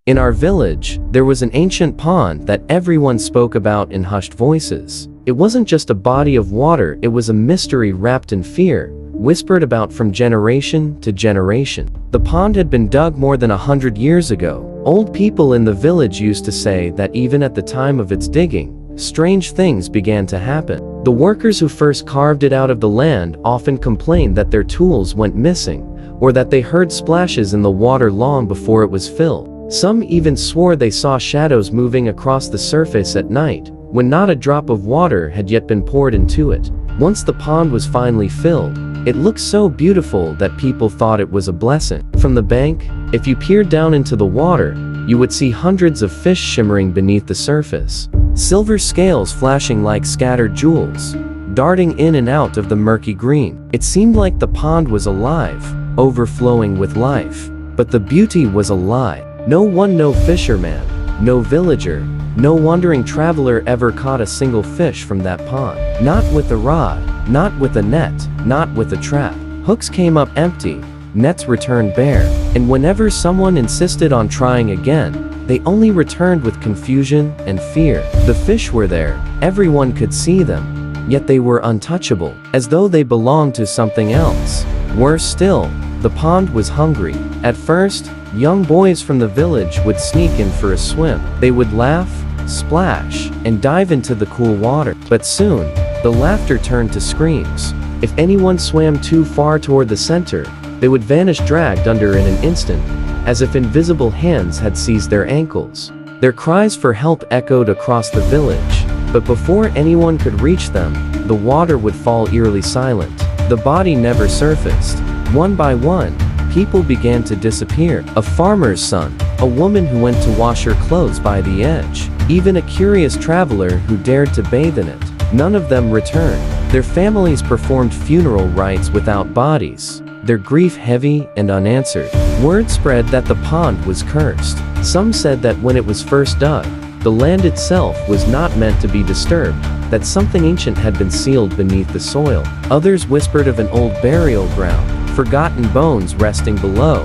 In our village, there was an ancient pond that everyone spoke about in hushed voices. It wasn't just a body of water, it was a mystery wrapped in fear, whispered about from generation to generation. The pond had been dug more than 100 years ago. Old people in the village used to say that even at the time of its digging, strange things began to happen. The workers who first carved it out of the land often complained that their tools went missing, or that they heard splashes in the water long before it was filled. Some even swore they saw shadows moving across the surface at night, when not a drop of water had yet been poured into it. Once the pond was finally filled, it looked so beautiful that people thought it was a blessing. From the bank, if you peered down into the water, you would see hundreds of fish shimmering beneath the surface, silver scales flashing like scattered jewels, darting in and out of the murky green. It seemed like the pond was alive, overflowing with life. But the beauty was a lie. No fisherman, no villager, no wandering traveler ever caught a single fish from that pond. Not with a rod, not with a net, not with a trap. Hooks came up empty, nets returned bare, and whenever someone insisted on trying again, they only returned with confusion and fear. The fish were there, everyone could see them, yet they were untouchable, as though they belonged to something else. Worse still, the pond was hungry. At first, young boys from the village would sneak in for a swim. They would laugh, splash, and dive into the cool water. But soon, the laughter turned to screams. If anyone swam too far toward the center, they would vanish dragged under in an instant, as if invisible hands had seized their ankles. Their cries for help echoed across the village, but before anyone could reach them, the water would fall eerily silent. The body never surfaced. One by one, people began to disappear. A farmer's son, a woman who went to wash her clothes by the edge, even a curious traveler who dared to bathe in it. None of them returned. Their families performed funeral rites without bodies, their grief heavy and unanswered. Word spread that the pond was cursed. Some said that when it was first dug, the land itself was not meant to be disturbed, that something ancient had been sealed beneath the soil. Others whispered of an old burial ground, forgotten bones resting below,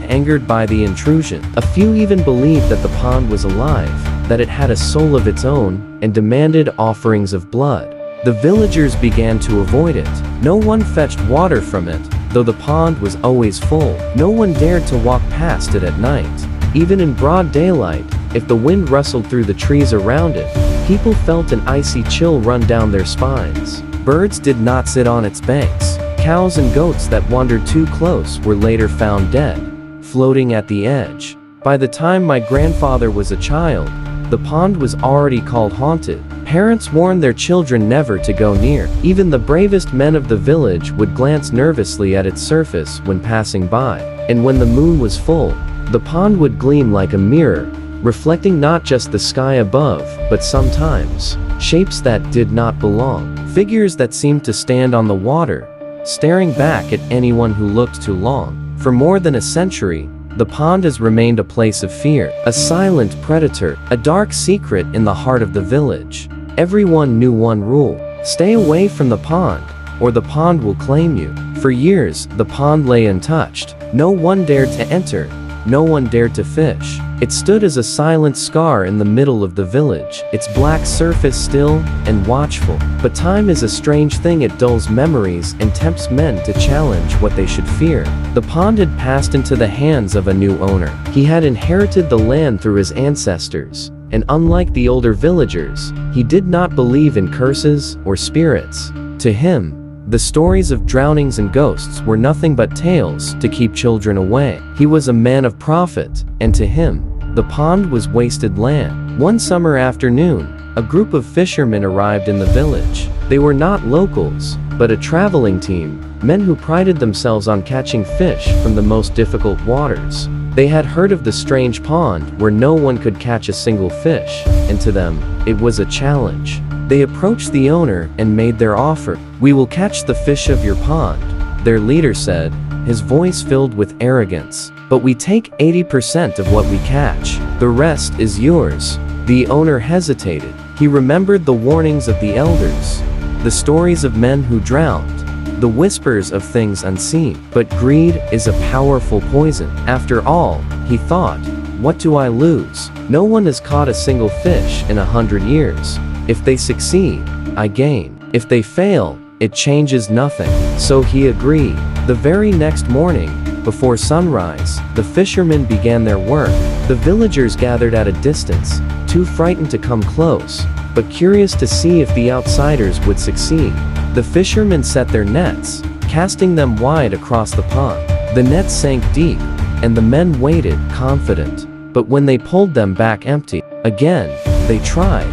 angered by the intrusion. A few even believed that the pond was alive, that it had a soul of its own, and demanded offerings of blood. The villagers began to avoid it. No one fetched water from it, though the pond was always full. No one dared to walk past it at night. Even in broad daylight, if the wind rustled through the trees around it, people felt an icy chill run down their spines. Birds did not sit on its banks. Cows and goats that wandered too close were later found dead, floating at the edge. By the time my grandfather was a child, the pond was already called haunted. Parents warned their children never to go near. Even the bravest men of the village would glance nervously at its surface when passing by. And when the moon was full, the pond would gleam like a mirror, reflecting not just the sky above, but sometimes shapes that did not belong. Figures that seemed to stand on the water, staring back at anyone who looked too long. For more than a century, the pond has remained a place of fear, a silent predator, a dark secret in the heart of the village. Everyone knew one rule: stay away from the pond, or the pond will claim you. For years, the pond lay untouched. No one dared to enter, no one dared to fish. It stood as a silent scar in the middle of the village, its black surface still and watchful. But time is a strange thing. It dulls memories and tempts men to challenge what they should fear. The pond had passed into the hands of a new owner. He had inherited the land through his ancestors, and unlike the older villagers, he did not believe in curses or spirits. To him, the stories of drownings and ghosts were nothing but tales to keep children away. He was a man of prophet, and to him, the pond was wasted land. One summer afternoon, a group of fishermen arrived in the village. They were not locals, but a traveling team, men who prided themselves on catching fish from the most difficult waters. They had heard of the strange pond where no one could catch a single fish, and to them, it was a challenge. They approached the owner and made their offer. "We will catch the fish of your pond," their leader said, his voice filled with arrogance. "But we take 80% of what we catch. The rest is yours." The owner hesitated. He remembered the warnings of the elders, the stories of men who drowned, the whispers of things unseen. But greed is a powerful poison. After all, he thought, What do I lose? No one has caught a single fish in 100 years. If they succeed, I gain. If they fail, it changes nothing." So he agreed. The very next morning, before sunrise, the fishermen began their work. The villagers gathered at a distance, too frightened to come close, but curious to see if the outsiders would succeed. The fishermen set their nets, casting them wide across the pond. The nets sank deep, and the men waited, confident. But when they pulled them back empty, again, they tried,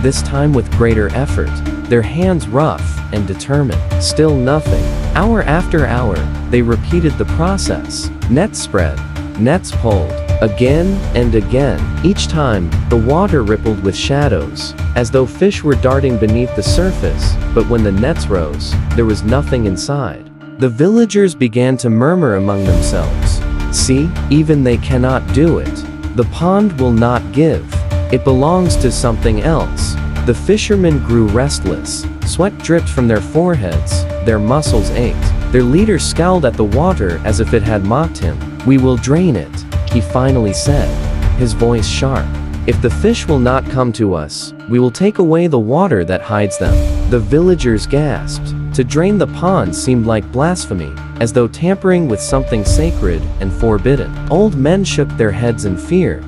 this time with greater effort, their hands rough and determined. Still nothing. Hour after hour, they repeated the process. Nets spread, nets pulled, again and again. Each time, the water rippled with shadows, as though fish were darting beneath the surface, but when the nets rose, there was nothing inside. The villagers began to murmur among themselves. "See, even they cannot do it. The pond will not give. It belongs to something else." The fishermen grew restless. Sweat dripped from their foreheads, their muscles ached. Their leader scowled at the water as if it had mocked him. "We will drain it," he finally said, his voice sharp. "If the fish will not come to us, we will take away the water that hides them." The villagers gasped. To drain the pond seemed like blasphemy, as though tampering with something sacred and forbidden. Old men shook their heads in fear,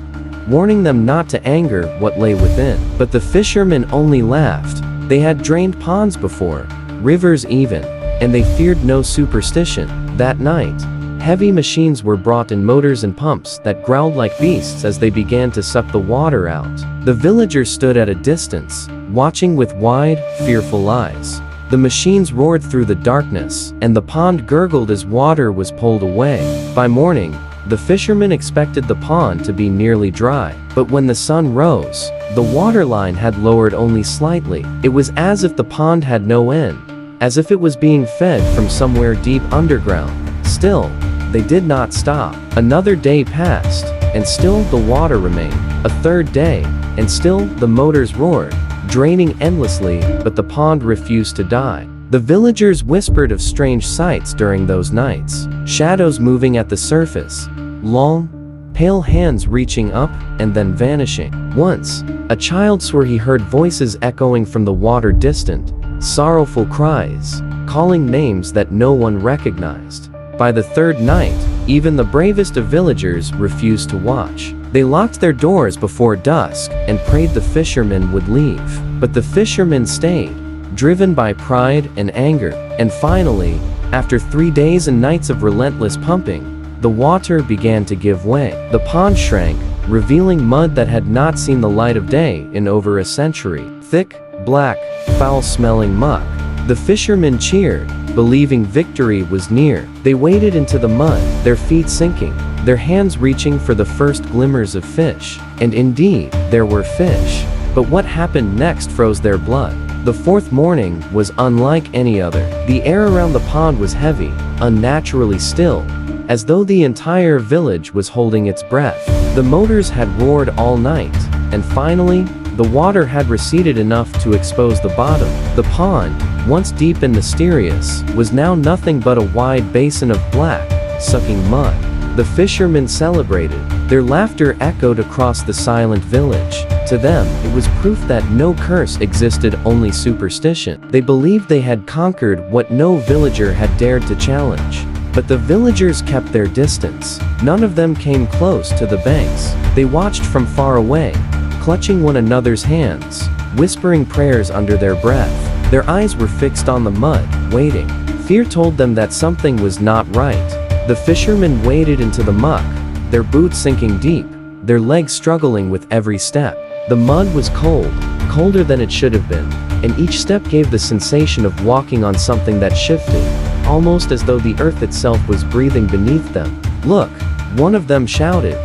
warning them not to anger what lay within. But the fishermen only laughed. They had drained ponds before, rivers even, and they feared no superstition. That night, heavy machines were brought in, motors and pumps that growled like beasts as they began to suck the water out. The villagers stood at a distance, watching with wide, fearful eyes. The machines roared through the darkness, and the pond gurgled as water was pulled away. By morning, the fishermen expected the pond to be nearly dry, but when the sun rose, the waterline had lowered only slightly. It was as if the pond had no end, as if it was being fed from somewhere deep underground. Still, they did not stop. Another day passed, and still the water remained. A third day, and still the motors roared, draining endlessly, but the pond refused to die. The villagers whispered of strange sights during those nights. Shadows moving at the surface, long, pale hands reaching up and then vanishing. Once, a child swore he heard voices echoing from the water, distant, sorrowful cries, calling names that no one recognized. By the third night, even the bravest of villagers refused to watch. They locked their doors before dusk and prayed the fishermen would leave. But the fishermen stayed, driven by pride and anger. And finally, after 3 days and nights of relentless pumping, the water began to give way. The pond shrank, revealing mud that had not seen the light of day in over a century. Thick, black, foul-smelling muck. The fishermen cheered, believing victory was near. They waded into the mud, their feet sinking, their hands reaching for the first glimmers of fish. And indeed, there were fish. But what happened next froze their blood. The fourth morning was unlike any other. The air around the pond was heavy, unnaturally still, as though the entire village was holding its breath. The motors had roared all night, and finally, the water had receded enough to expose the bottom. The pond, once deep and mysterious, was now nothing but a wide basin of black, sucking mud. The fishermen celebrated. Their laughter echoed across the silent village. To them, it was proof that no curse existed, only superstition. They believed they had conquered what no villager had dared to challenge. But the villagers kept their distance. None of them came close to the banks. They watched from far away, clutching one another's hands, whispering prayers under their breath. Their eyes were fixed on the mud, waiting. Fear told them that something was not right. The fishermen waded into the muck, their boots sinking deep, their legs struggling with every step. The mud was cold, colder than it should have been, and each step gave the sensation of walking on something that shifted, almost as though the earth itself was breathing beneath them. "Look," one of them shouted,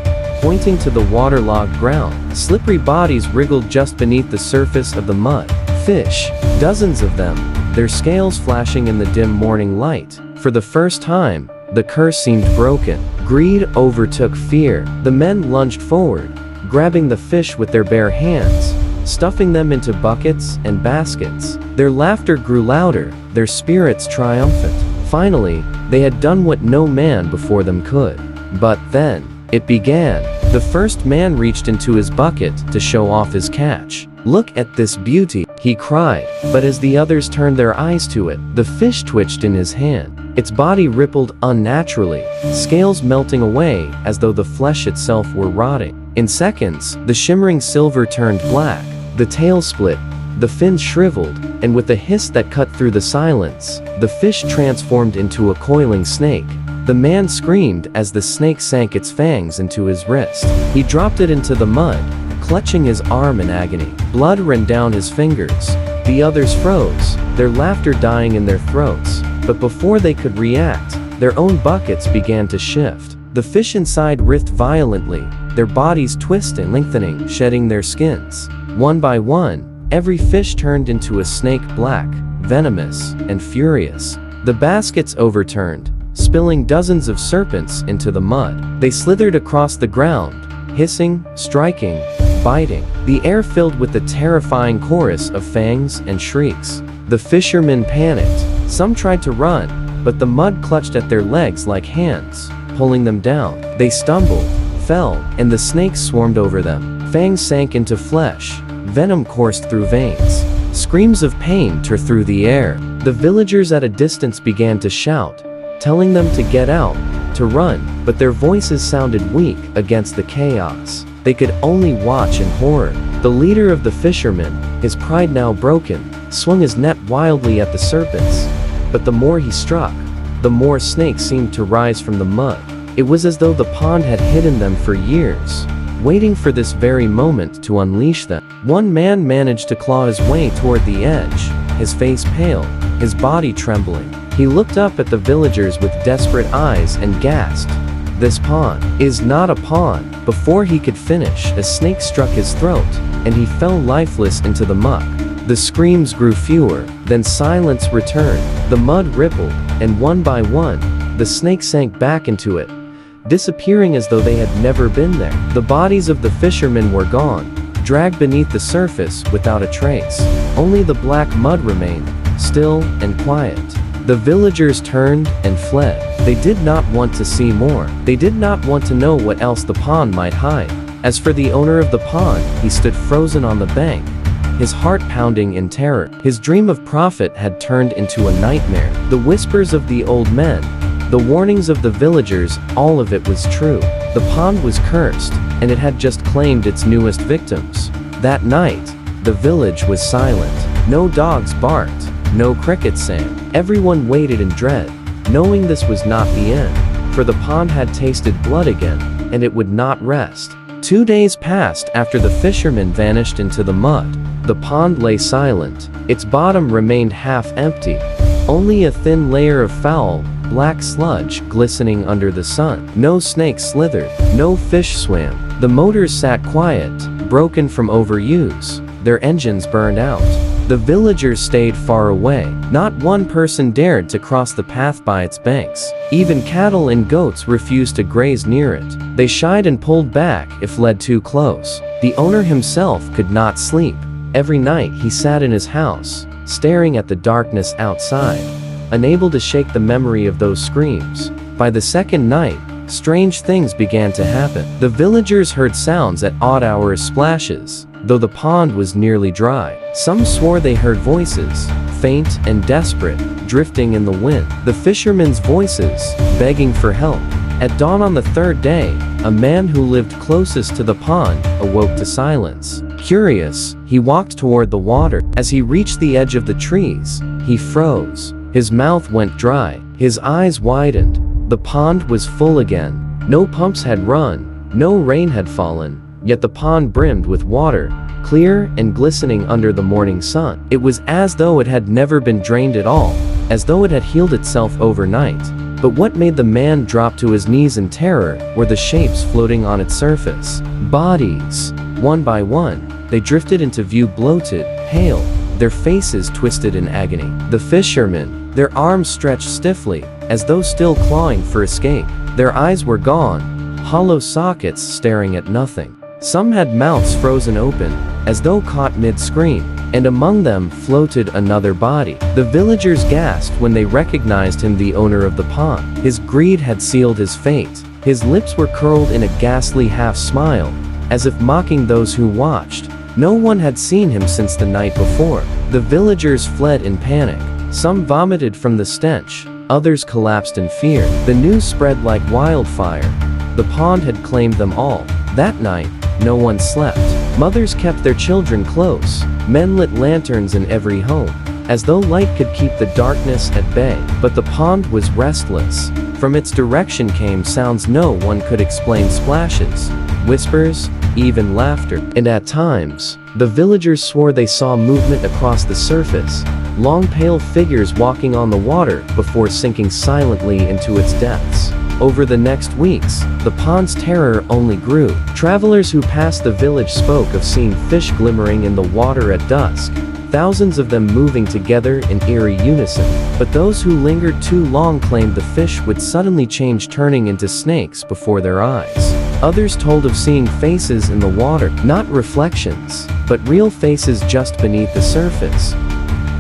pointing to the waterlogged ground. Slippery bodies wriggled just beneath the surface of the mud. Fish, dozens of them, their scales flashing in the dim morning light. For the first time, the curse seemed broken. Greed overtook fear. The men lunged forward, grabbing the fish with their bare hands, stuffing them into buckets and baskets. Their laughter grew louder, their spirits triumphant. Finally, they had done what no man before them could. But then, It began. The first man reached into his bucket to show off his catch. "Look at this beauty," he cried. But as the others turned their eyes to it, the fish twitched in his hand. Its body rippled unnaturally, scales melting away as though the flesh itself were rotting. In seconds, the shimmering silver turned black, the tail split, the fins shriveled, and with a hiss that cut through the silence, the fish transformed into a coiling snake. The man screamed as the snake sank its fangs into his wrist. He dropped it into the mud, clutching his arm in agony. Blood ran down his fingers. The others froze, their laughter dying in their throats. But before they could react, their own buckets began to shift. The fish inside writhed violently, their bodies twisting, lengthening, shedding their skins. One by one, every fish turned into a snake, black, venomous, and furious. The baskets overturned, spilling dozens of serpents into the mud. They slithered across the ground, hissing, striking, biting. The air filled with the terrifying chorus of fangs and shrieks. The fishermen panicked. Some tried to run, but the mud clutched at their legs like hands, pulling them down. They stumbled, fell, and the snakes swarmed over them. Fangs sank into flesh, venom coursed through veins. Screams of pain tore through the air. The villagers at a distance began to shout, telling them to get out, to run, but their voices sounded weak against the chaos. They could only watch in horror. The leader of the fishermen, his pride now broken, swung his net wildly at the serpents. But the more he struck, the more snakes seemed to rise from the mud. It was as though the pond had hidden them for years, waiting for this very moment to unleash them. One man managed to claw his way toward the edge, his face pale, his body trembling. He looked up at the villagers with desperate eyes and gasped, "This pond is not a pond." Before he could finish, a snake struck his throat, and he fell lifeless into the muck. The screams grew fewer, then silence returned. The mud rippled, and one by one, the snakes sank back into it, disappearing as though they had never been there. The bodies of the fishermen were gone, dragged beneath the surface without a trace. Only the black mud remained, still and quiet. The villagers turned and fled. They did not want to see more. They did not want to know what else the pond might hide. As for the owner of the pond, he stood frozen on the bank, his heart pounding in terror. His dream of profit had turned into a nightmare. The whispers of the old men, the warnings of the villagers, all of it was true. The pond was cursed, and it had just claimed its newest victims. That night, the village was silent. No dogs barked, no crickets sang. Everyone waited in dread, knowing this was not the end, for the pond had tasted blood again, and it would not rest. 2 days passed after the fishermen vanished into the mud. The pond lay silent. Its bottom remained half empty, only a thin layer of foul, black sludge glistening under the sun. No snakes slithered, no fish swam. The motors sat quiet, broken from overuse, their engines burned out. The villagers stayed far away. Not one person dared to cross the path by its banks. Even cattle and goats refused to graze near it. They shied and pulled back if led too close. The owner himself could not sleep. Every night he sat in his house, staring at the darkness outside, unable to shake the memory of those screams. By the second night, strange things began to happen. The villagers heard sounds at odd hours, splashes, though the pond was nearly dry. Some swore they heard voices, faint and desperate, drifting in the wind. The fishermen's voices, begging for help. At dawn on the third day, a man who lived closest to the pond awoke to silence. Curious, he walked toward the water. As he reached the edge of the trees, he froze. His mouth went dry, his eyes widened. The pond was full again. No pumps had run, no rain had fallen, yet the pond brimmed with water, clear and glistening under the morning sun. It was as though it had never been drained at all, as though it had healed itself overnight. But what made the man drop to his knees in terror were the shapes floating on its surface. Bodies. One by one, they drifted into view, bloated, pale, their faces twisted in agony. The fishermen, their arms stretched stiffly, as though still clawing for escape. Their eyes were gone, hollow sockets staring at nothing. Some had mouths frozen open, as though caught mid-scream, and among them floated another body. The villagers gasped when they recognized him, the owner of the pond. His greed had sealed his fate. His lips were curled in a ghastly half-smile, as if mocking those who watched. No one had seen him since the night before. The villagers fled in panic. Some vomited from the stench, others collapsed in fear. The news spread like wildfire. The pond had claimed them all. That night, no one slept. Mothers kept their children close. Men lit lanterns in every home, as though light could keep the darkness at bay. But the pond was restless. From its direction came sounds no one could explain: splashes, whispers, even laughter. And at times, the villagers swore they saw movement across the surface, long pale figures walking on the water before sinking silently into its depths. Over the next weeks, the pond's terror only grew. Travelers who passed the village spoke of seeing fish glimmering in the water at dusk, thousands of them moving together in eerie unison. But those who lingered too long claimed the fish would suddenly change, turning into snakes before their eyes. Others told of seeing faces in the water, not reflections, but real faces just beneath the surface,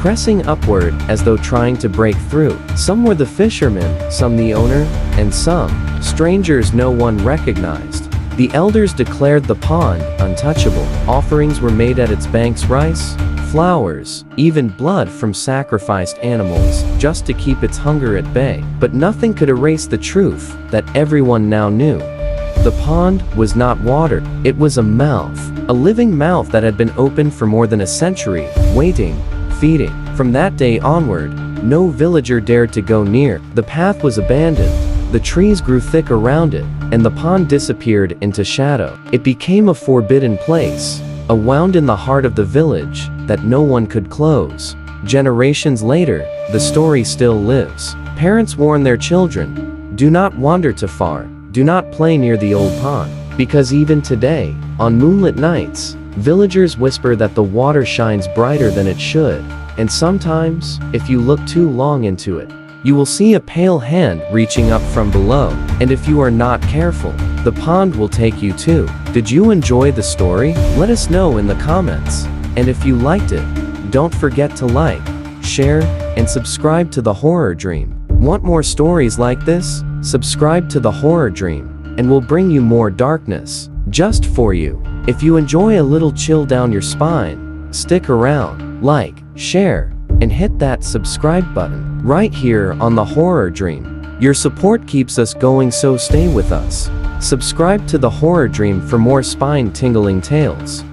pressing upward as though trying to break through. Some were the fishermen, some the owner, and some strangers no one recognized. The elders declared the pond untouchable. Offerings were made at its banks: rice, flowers, even blood from sacrificed animals, just to keep its hunger at bay. But nothing could erase the truth that everyone now knew. The pond was not water, it was a mouth. A living mouth that had been open for more than a century, waiting, feeding. From that day onward, no villager dared to go near. The path was abandoned, the trees grew thick around it, and the pond disappeared into shadow. It became a forbidden place, a wound in the heart of the village that no one could close. Generations later, the story still lives. Parents warn their children, do not wander too far, do not play near the old pond. Because even today, on moonlit nights, villagers whisper that the water shines brighter than it should. And sometimes, if you look too long into it, you will see a pale hand reaching up from below. And if you are not careful, the pond will take you too. Did you enjoy the story? Let us know in the comments. And if you liked it, don't forget to like, share, and subscribe to The Horror Dream. Want more stories like this? Subscribe to The Horror Dream, and we'll bring you more darkness, just for you. If you enjoy a little chill down your spine, stick around, like, share, and hit that subscribe button, right here on The Horror Dream. Your support keeps us going, so stay with us. Subscribe to The Horror Dream for more spine-tingling tales.